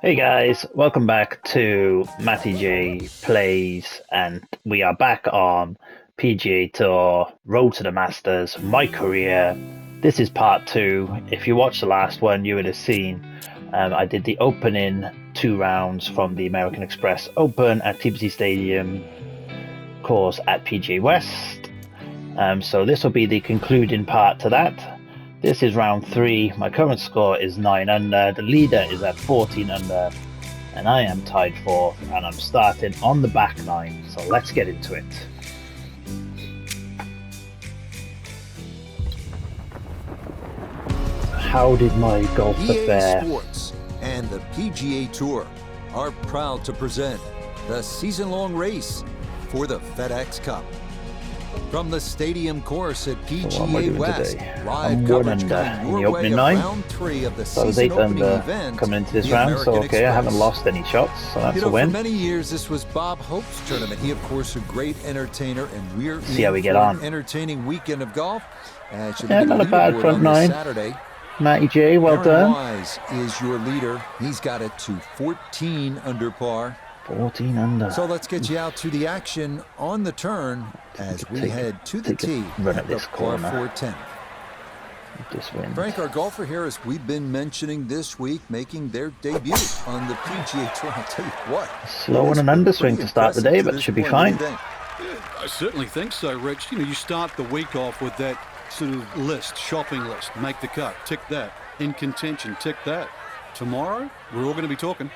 Hey guys, welcome back to Matty J Plays, and we are back on PGA Tour, Road to the Masters, my career. This is part 2. If you watched the last one, you would have seen I did the opening 2 rounds from the American Express Open at TPC Stadium course at PGA West. So this will be the concluding part to that. This is round 3. My current score is 9 under. The leader is at 14 under. And I am tied 4th. And I'm starting on the back 9. So let's get into it. How did my golf affair? PGA Sports and the PGA Tour are proud to present the season-long race for the FedEx Cup. From the stadium course at PGA West, live coverage coming your way of round 3 of the season opening event. Coming into this round, so okay, I haven't lost any shots, so that's a win. For many years, this was Bob Hope's tournament. He, of course, a great entertainer, and we're see how we get on. An entertaining weekend of golf. Yeah, not a bad front 9. Saturday. Matty J, well done. Wise is your leader. He's got it to 14 under par. 14 under. So let's get you out to the action on the turn as we head to the tee. Run at this corner. 410. Frank, our golfer here, as we've been mentioning this week, making their debut on the PGA Tour. I'll tell you what. Slow on an underswing to start the day, but should be fine. Yeah, I certainly think so, Rich. You know, you start the week off with that sort of list, shopping list. Make the cut, tick that. In contention, tick that. Tomorrow, we're all going to be talking.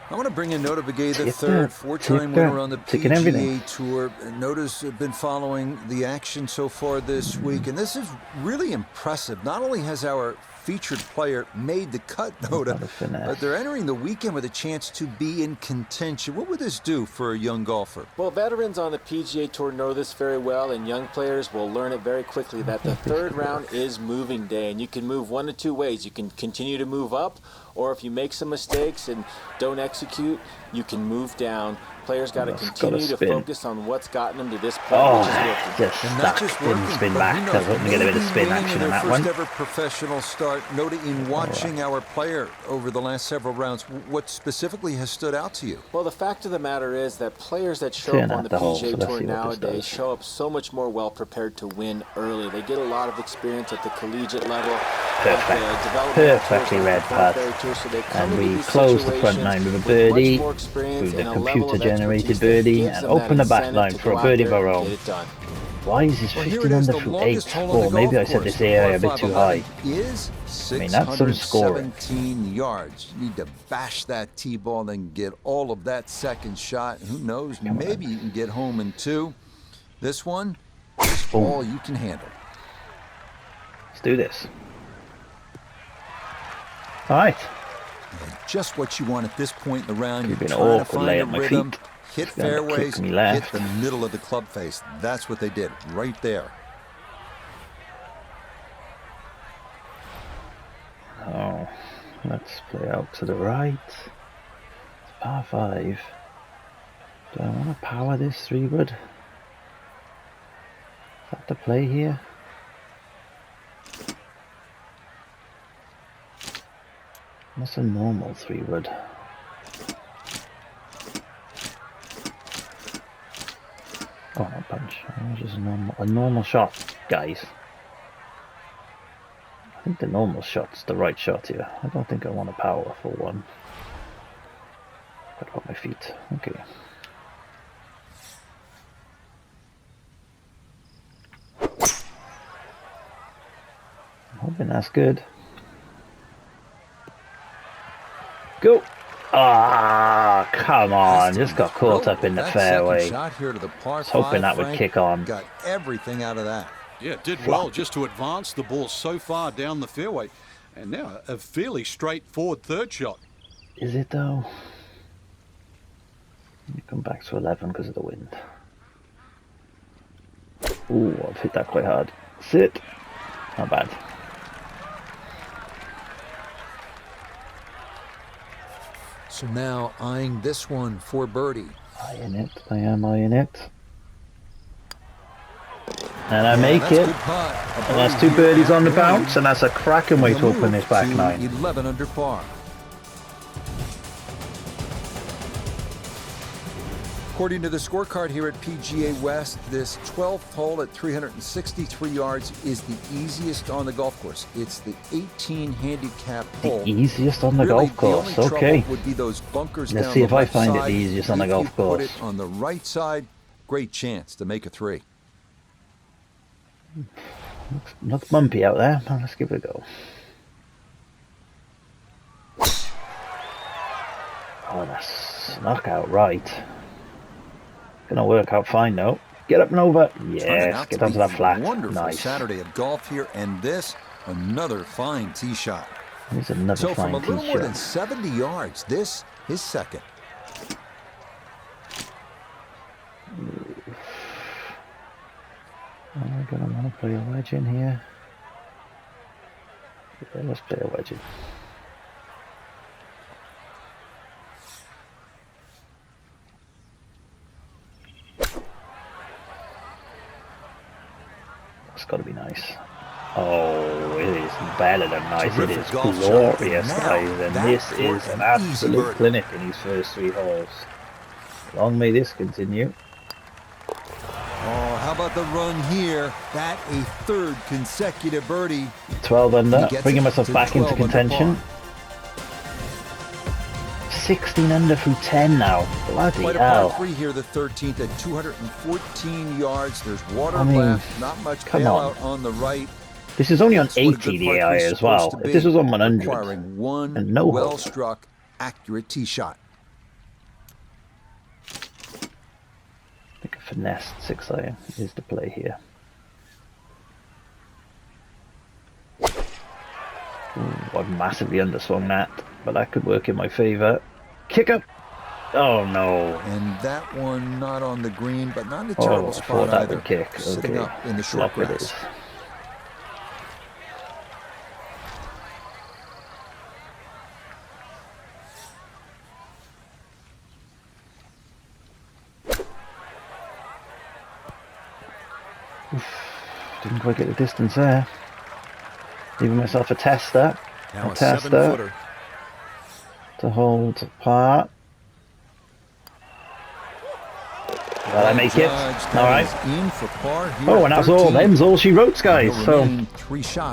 I want to bring in Nota Begay, the third four-time winner on the PGA Tour. Notice I've been following the action so far this week, and this is really impressive. Not only has our featured player made the cut, Nota, but they're entering the weekend with a chance to be in contention. What would this do for a young golfer? Well, veterans on the PGA Tour know this very well, and young players will learn it very quickly that the third round is moving day, and you can move one of 2 ways. You can continue to move up, or if you make some mistakes and don't execute, you can move down. Players got to continue to focus on what's gotten them to this point, which is working. Just didn't spin back. I was hoping to get a bit of spin action on that one. First ever professional start. Noting in watching our player over the last several rounds, what specifically has stood out to you? Well, the fact of the matter is that players that show up on the PGA Tour nowadays show up so much more well prepared to win early. They get a lot of experience at the collegiate level. Perfectly read putt. And we close the front 9 with a birdie, with the computer-generated birdie, and open the back 9 for a birdie of our own. Why is this 15 under through 8? Or maybe I set this area a bit too high. I mean, that's some scoring. 17 yards. You need to bash that tee ball and get all of that second shot. Who knows? Maybe you can get home in 2. This one is all you can handle. Let's do this. All right. Just what you want at this point in the round. You're been trying to awkward find lay a at my rhythm, feet. hit fairways, hit the middle of the club face. That's what they did right there. Oh, let's play out to the right. It's par 5. Do I want to power this 3-wood? Is that the play here? What's a normal 3-wood? Oh, no punch. Oh, just a normal shot, guys. I think the normal shot's the right shot here. I don't think I want to power for one. Got about my feet. Okay. I'm hoping that's good. Go! Ah, come on. Just got caught up in the fairway. Shot here to the par 5, hoping that would kick on. Got everything out of that. Yeah, it did well just to advance the ball so far down the fairway. And now a fairly straightforward third shot. Is it though? You come back to 11 because of the wind. Ooh, I've hit that quite hard. Sit. Not bad. So now eyeing this one for birdie. Eyeing it. I am eyeing it. And I make it. And that's 2 birdies on the bounce, and that's a cracking way to open this back 9. 11 under par. According to the scorecard here at PGA West, this 12th hole at 363 yards is the easiest on the golf course. It's the 18 handicap hole. The easiest on the golf course. The only Okay. trouble would be those bunkers Let's down see the if I left find it side. the easiest on the If golf you put course. it on the right side, great chance to make a 3. Looks bumpy out there. Well, let's give it a go. Oh, that's knockout right. Gonna work out fine though. Get up and over. Yes, get onto that flat. Wonderful Nice. Saturday of golf here, and this another fine tee shot. Here's another So from fine a little tee more than shot. 70 yards, this is second. Am I gonna want to play a wedge in here? Yeah, let's play a wedge in. That's got to be nice. Oh, it is better than nice. Terrific it is golf glorious, shot. Now, guys. And that this for is an an easy absolute birdie. clinic in these first 3 holes. Long may this continue. Oh, how about the run here? That a 3rd consecutive birdie. 12 under, He gets bringing it myself to back into 12 under contention. par. 16 under through 10 now. Bloody Quite a hell. par 3 here, the 13th at 214 yards. There's water I mean, left, not much come bailout on the right. This is only on That's what a 80 good the par AI three is as well. supposed to If this be, was on 100 requiring one and no well holes. struck, accurate tee shot. I think a finessed 6 iron is the play here. Ooh, I've massively underswung that, but that could work in my favour. Kick up! Oh no. And that one not on the green, but not in a Oh, terrible I spot thought that either. would kick. Sitting Okay. up in the short Lock it grass. is. Didn't quite get the distance there. Leaving myself a tester. Now a tester 7-footer. to hold apart. Will I make it? Alright. Oh, and that's all. Them's all she wrote, guys. So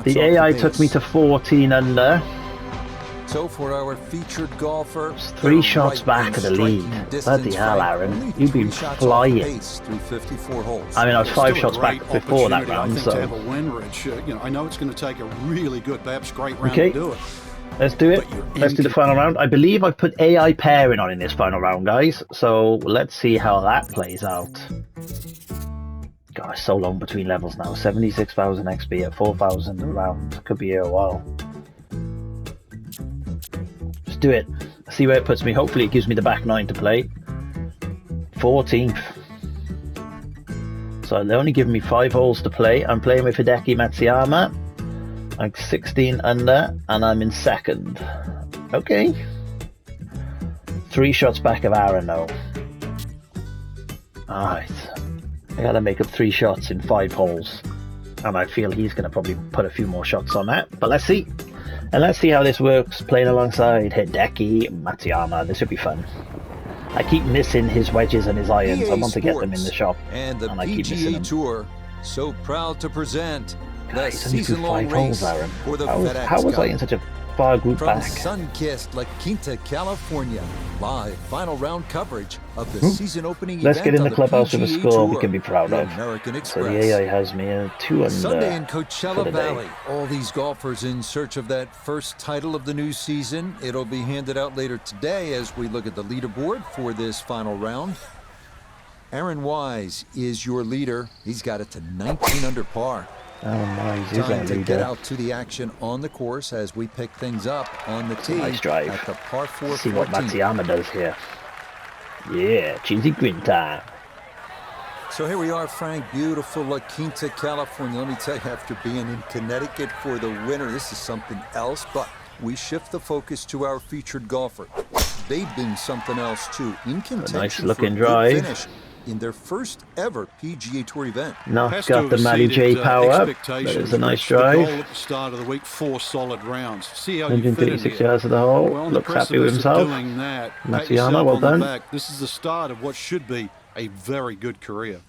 the AI took me to 14 under. So for our featured golfer, 3 shots back of the lead. Bloody hell, Aaron. You've been flying. I mean, I was 5 shots back before that round, so. To have a win, Rich. You know, I know it's going to take a really good, perhaps great round Okay. to do it. Let's do it. Let's do the final round. I believe I put AI pairing on in this final round, guys. So let's see how that plays out. Gosh, so long between levels now. 76,000 XP at 4,000 a round. Could be here a while. Let's do it. See where it puts me. Hopefully it gives me the back 9 to play. 14th. So they're only giving me 5 holes to play. I'm playing with Hideki Matsuyama. Like 16 under, and I'm in second. Okay. 3 shots back of Aaron though. Alright. I gotta make up 3 shots in 5 holes. And I feel he's gonna probably put a few more shots on that. But let's see. And let's see how this works playing alongside Hideki Matsuyama. This should be fun. I keep missing his wedges and his irons. I want to get them in the shop. And the I keep missing PGA them. Tour, so proud to present the Guys, only through season-long 5 holes, race Aaron. for the How FedEx was I Cup. in such a far group From back? sun-kissed La Quinta, California, live final round coverage of the season-opening Let's event get in on the clubhouse with a PGA score we Tour, can be proud the of. American So Express. the AI has me a 2 under Sunday in for Coachella the day. Valley. All these golfers in search of that first title of the new season. It'll be handed out later today as we look at the leaderboard for this final round. Aaron Wise is your leader. He's got it to 19 under par. Oh, nice. He's Time our to get leader. out to the action on the course as we pick things up on the tee Nice drive. at the par 4 Let's see what 14. Matsuyama does here. Yeah, cheesy green time. So here we are, Frank, beautiful La Quinta, California. Let me tell you, after being in Connecticut for the winter, this is something else, but we shift the focus to our featured golfer. They've been something else too. In contention nice for looking a good drive. finish. in their first ever PGA Tour event. No, got the Matty J power up. That is a nice drive. At the start of the week, 4 solid rounds. See how 136 yards of the hole. Well, looks happy with himself. Matsuyama, well done. This is the start of what should be a very good career.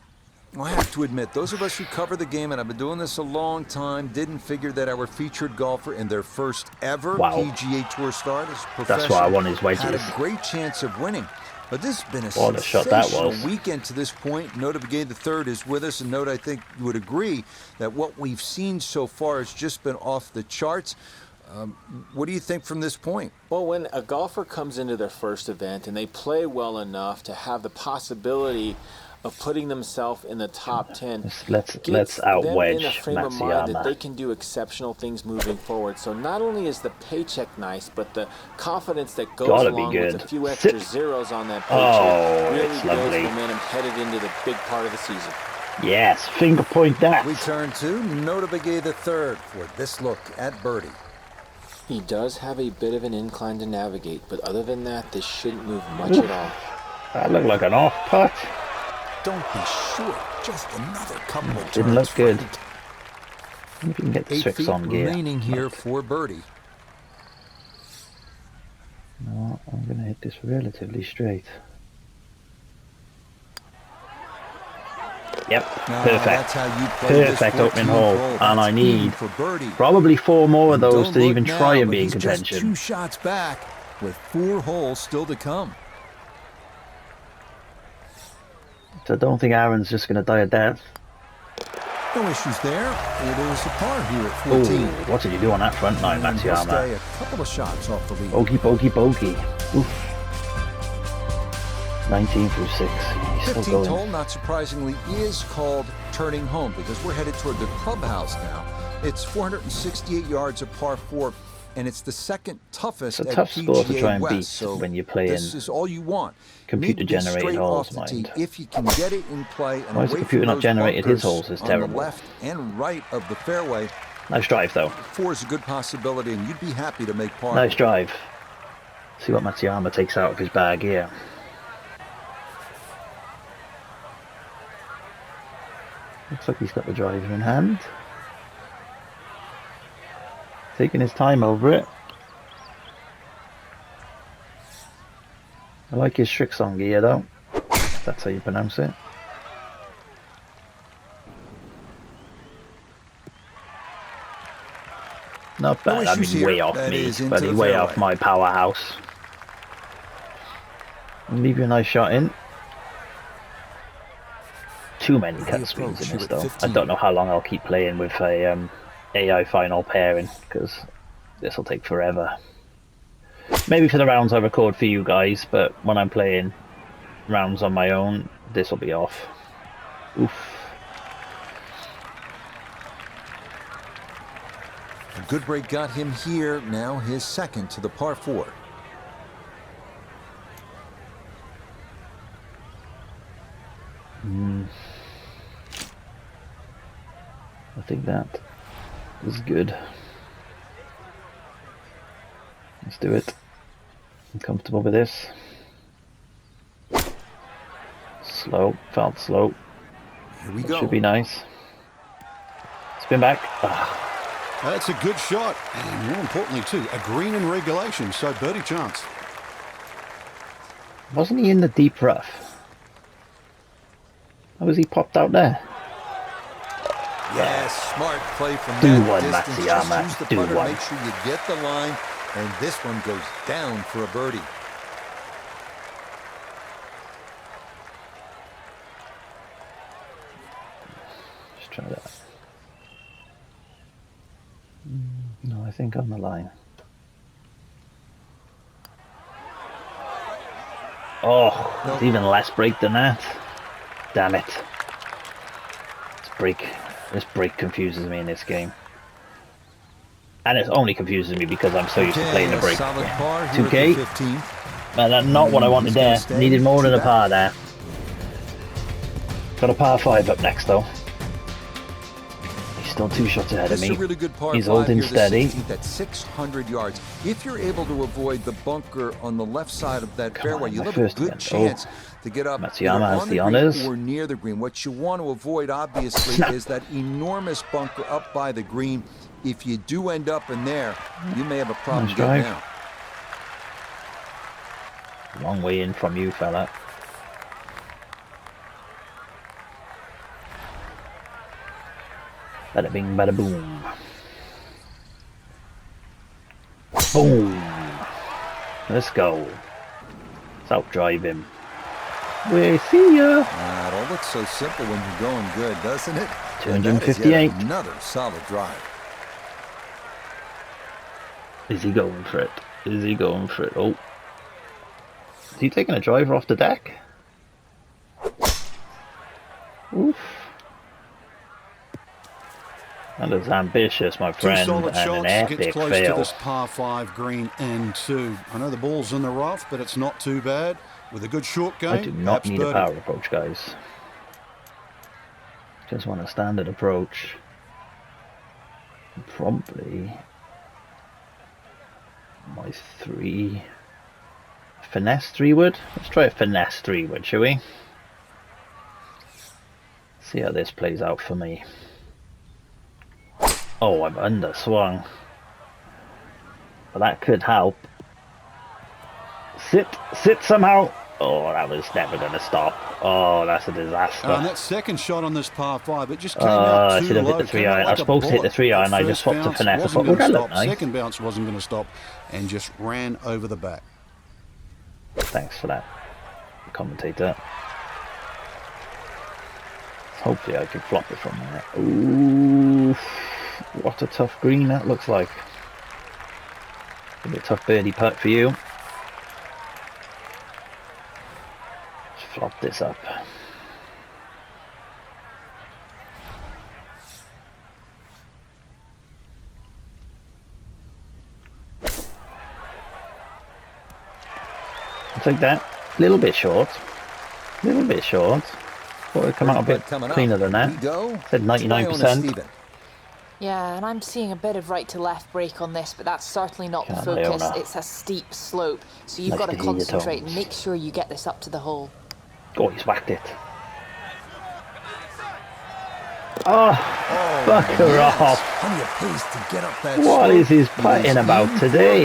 Well, I have to admit, those of us who cover the game, and I've been doing this a long time, didn't figure that our featured golfer in their first ever PGA Tour start as a professional That's why I won his wedges. had a great chance of winning. But this has been a what a shot that was. weekend to this point. Nota Begay III is with us, and Note, I think you would agree that what we've seen so far has just been off the charts. What do you think from this point? Well, when a golfer comes into their first event and they play well enough to have the possibility of putting themselves in the top 10, let's out-wedge in a frame of mind that Matsuyama. they can do exceptional things moving forward. So not only is the paycheck nice, but the confidence that goes along with a few extra zeros on that paycheck really builds momentum headed into the big part of the season. Yes, finger point that. We turn to Nota Begay III for this look at birdie. He does have a bit of an incline to navigate, but other than that, this shouldn't move much at all. That looked like an off putt. Don't be short. Just another couple of turns. Didn't look good. Maybe we can get the 6 on gear. Remaining here for birdie. No, I'm going to hit this relatively straight. Yep, perfect. Perfect opening hole. And I need probably 4 more of those to even try and be in contention. Just 2 shots back with 4 holes still to come. So I don't think Aaron's just going to die a death. No issues there. It is a par here at 14. Ooh, what did you do on that front nine, Matsuyama? A couple of shots off the lead. Bogey, bogey, bogey. Oof. 19 through 6. He's still 15th going. hole, not surprisingly, is called turning home because we're headed toward the clubhouse now. It's 468 yards of par 4, and it's the second toughest It's a tough at score PGA to try and West, beat so when you're playing this is all you want. computer-generated holes, mind. If you can get it in play and Why is the computer not generated his holes? Is terrible. On the left and right of the fairway. Nice drive, though. 4 is a good possibility, and you'd be happy to make par. Nice drive. See what Matsuyama takes out of his bag here. Looks like he's got the driver in hand. Taking his time over it. I like his tricks on gear though. That's how you pronounce it. Not bad, I mean way off me, but way off my powerhouse. Leave you a nice shot in. Too many cut screens in this though. I don't know how long I'll keep playing with a AI final pairing, because this will take forever. Maybe for the rounds I record for you guys, but when I'm playing rounds on my own, this will be off. Oof. A good break got him here, now his second to the par 4. I think that is good. Let's do it. I'm comfortable with this. Slow, felt slow. Here we go. Should be nice. Spin back. Ah. That's a good shot, and more importantly too, a green in regulation, so birdie chance. Wasn't he in the deep rough? How was he popped out there? Yes, smart play from Do that one, distance. Matsuyama. Just use the Do putter, one. make sure you get the line, and this one goes down for a birdie. Just try that. No, I think on the line. Oh, Nope. It's even less break than that. Damn it. This break confuses me in this game. And it only confuses me because I'm so used to playing the break. 2K? Man, that's not what I wanted there. Needed more than a par there. Got a par 5 up next though. He's still 2 shots ahead of This is me. a really good par He's 5 holding here, the steady. 16th at 600 yards. If you're able to avoid the bunker on the left side of that fairway, you'll have a good chance to get up Matsuyama has on the the honors. green or near the green. What you want to avoid, obviously, is that enormous bunker up by the green. If you do end up in there, you may have a problem Nice getting drive. out. Long way in from you, fella. Bada bing, bada boom. Boom. Let's go. Let's outdrive him. We see ya. It all looks so simple when you're going good, doesn't it? 258. Another solid drive. Is he going for it? Is he going for it? Oh. Is he taking a driver off the deck? Oof. That is ambitious, my friend, solid and shots, an epic gets close fail. to this par 5 green and 2. I know the ball's in the rough, but it's not too bad. With a good short game, I do not perhaps need a birdie. power approach, guys. Just want a standard approach. Probably my 3 finesse 3-wood. Let's try a finesse 3-wood, shall we? See how this plays out for me. Oh, I'm underswung. But that could help. Sit somehow. Oh, that was never going to stop. Oh, that's a disaster. And that second shot on this par 5, it just came out I too should have low. hit the 3 Came out iron. I like was a supposed to hit the bullet. 3 iron. That I just first swapped to bounce finesse. I wasn't thought, going that to looked stop. nice. Second bounce wasn't going to stop and just ran over the back. Thanks for that, commentator. Hopefully I can flop it from there. Ooh, what a tough green that looks like. Gonna be a tough birdie putt for you. Let's flop this up. I'll take that. A little bit short. A little bit short. Thought it'd come out a bit cleaner than that. Said 99%. Yeah, and I'm seeing a bit of right to left break on this, but that's certainly not the focus. It's a steep slope, so you've got to concentrate and make sure you get this up to the hole. Oh, he's whacked it. Oh, fucker off. What is his putting about today?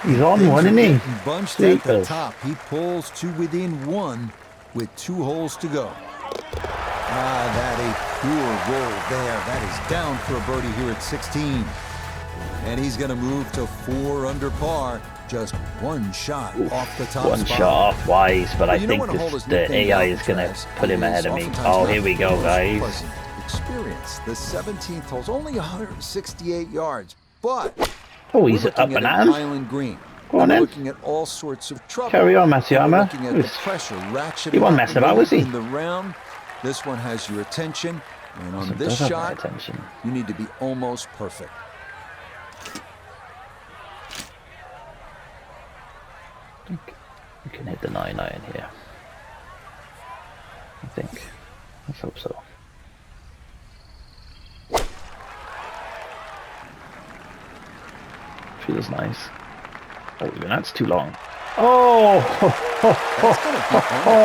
He's on one, isn't he? Bunched at the top. He pulls to within 1 with 2 holes to go. That a pure roll there. That is down for a birdie here at 16. And he's going to move to 4 under par. Just 1 shot off the top One spot. shot off wise, but I think the AI is going to put him ahead of me. Oh, here we go, guys. Experience. The 17th hole's only 168 yards, but oh, he's up and at him. Island green. Go on then. Looking at all sorts of trouble. Carry on, Matsuyama. Looking at the pressure ratcheting He wasn't messing about, was he? in the round. This one has your attention, and on this shot, you need to be almost perfect. I think we can hit the 9 iron here. I think. Let's hope so. Feels nice. Oh, that's too long. Oh,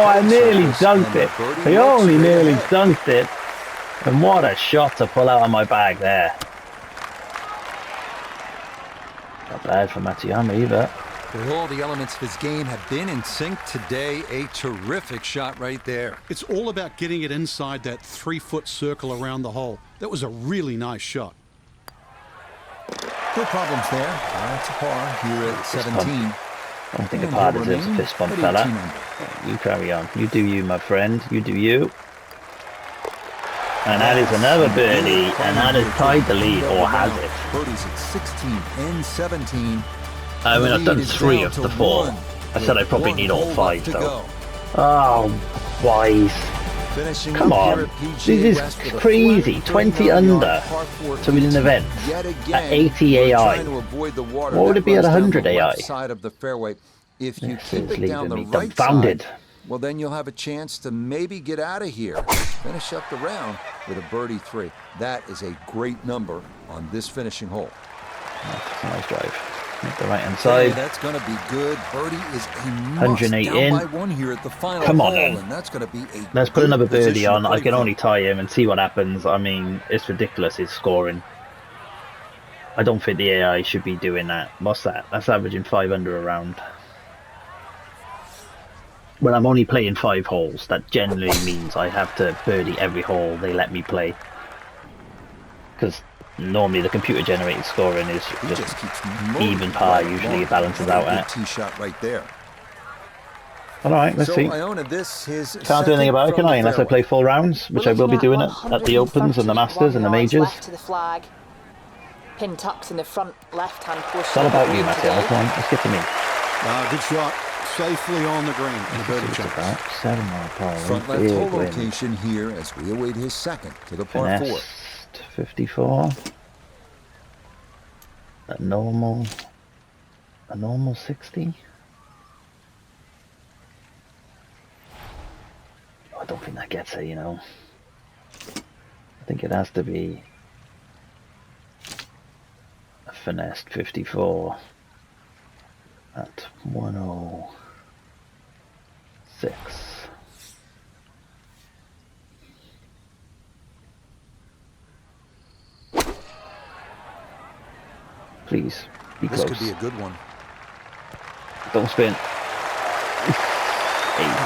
I nearly dunked it. I only nearly dunked it. And what a shot to pull out of my bag there. Not bad for Matsuyama either. All the elements of his game have been in sync today. A terrific shot right there. It's all about getting it inside that 3-foot circle around the hole. That was a really nice shot. No problems there. It's a par here at 17. I don't think a par deserves a fist bump, fella. You carry on. You do you, my friend. You do you. And that is another birdie, and that has tied the lead, or has it? Birdies at 16 and 17. I mean, I've done 3 of the 4. I said I probably need all 5, though. Oh, wise. Come on. This is crazy. 20 under to win an event at 80 AI. What would it be at 100 AI? If you This keep is it down leaving the me right dumbfounded. side, well, then you'll have a chance to maybe get out of here. Finish up the round with a birdie 3. That is a great number on this finishing hole. That's a nice drive. Hit the right-hand side. That's going to be good. Birdie is a 108 down in. by 1 here at the final Come on, hole, then. and that's going to be a Let's put another birdie position on. to I play can from. only tie him and see what happens. I mean, it's ridiculous his scoring. I don't think the AI should be doing that. What's that? That's averaging 500 a round. When I'm only playing 5 holes, that generally means I have to birdie every hole they let me play. Because normally the computer generated scoring is just even par. Usually it balances out at. Tee shot right there. Alright, let's see. Iona, this is Can't do anything about it, can I? Unless I play full rounds, which I will be doing at the Opens and the Masters and the Majors. Left to the flag. Pin tucks in the front left-hand portion. It's all about you, Matthew. Come on, let's get to me. Good shot. Safely on the green in a birdie chance. About 7 more par. Front left hole location here as we await his second to the par 4. 54. A normal 60. I don't think that gets it, you know. I think it has to be a finessed 54 at 106. Please, be close. This could be a good one. Don't spin. 8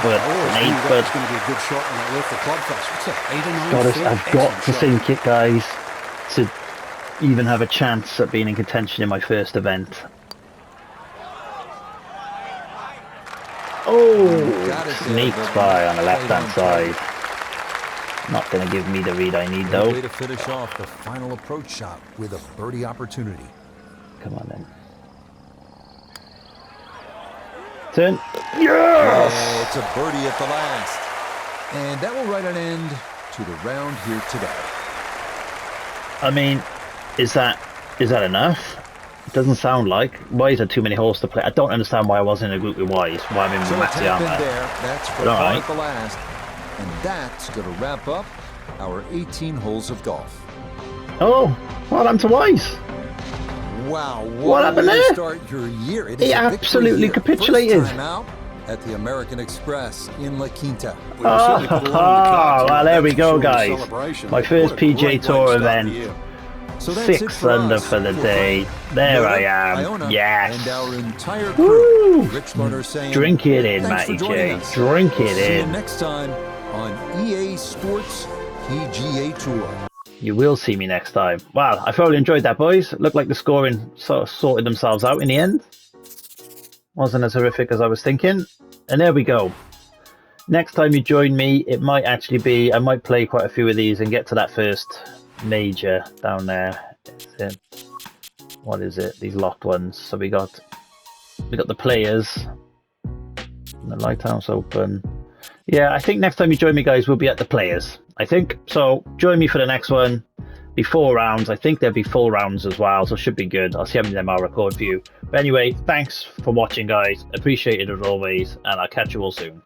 foot, an 8 foot. It's going to be a good shot when it left the club face. What's that, 8 or 9 I've got to sink it, guys, to even have a chance at being in contention in my first event. Oh, sneaks by on the left-hand side. Not going to give me the read I need, though. Way to finish off the final approach shot with a birdie opportunity. Come on, then. Turn. Yes! Oh, it's a birdie at the last. And that will write an end to the round here today. I mean, is that enough? It doesn't sound like. Why is there too many holes to play? I don't understand why I was in a group with Wise. Why I'm in with Matsuyama. That's for at the last. And that's going to wrap up our 18 holes of golf. Oh, well done to Wise. Wow, what happened there? Start your year. He absolutely capitulated. First time out at the American Express in La Quinta. Well, there we go, guys. My first PGA Tour event. So 6 under for the day. There I am. Yes. And our entire crew. Rich Lerner saying, drink it in, Matty J. Drink it in. See you next time on EA Sports PGA Tour. You will see me next time. Well, I thoroughly enjoyed that, boys. It looked like the scoring sort of sorted themselves out in the end. Wasn't as horrific as I was thinking. And there we go. Next time you join me, it might actually be, I might play quite a few of these and get to that first major down there. What is it? These locked ones. So we got the Players, the Lighthouse Open. Yeah, I think next time you join me, guys, we'll be at the Players. I think so. Join me for the next one. Be 4 rounds. I think there'll be 4 rounds as well, so it should be good. I'll see how many of them I'll record for you. But anyway, thanks for watching, guys. Appreciate it as always, and I'll catch you all soon.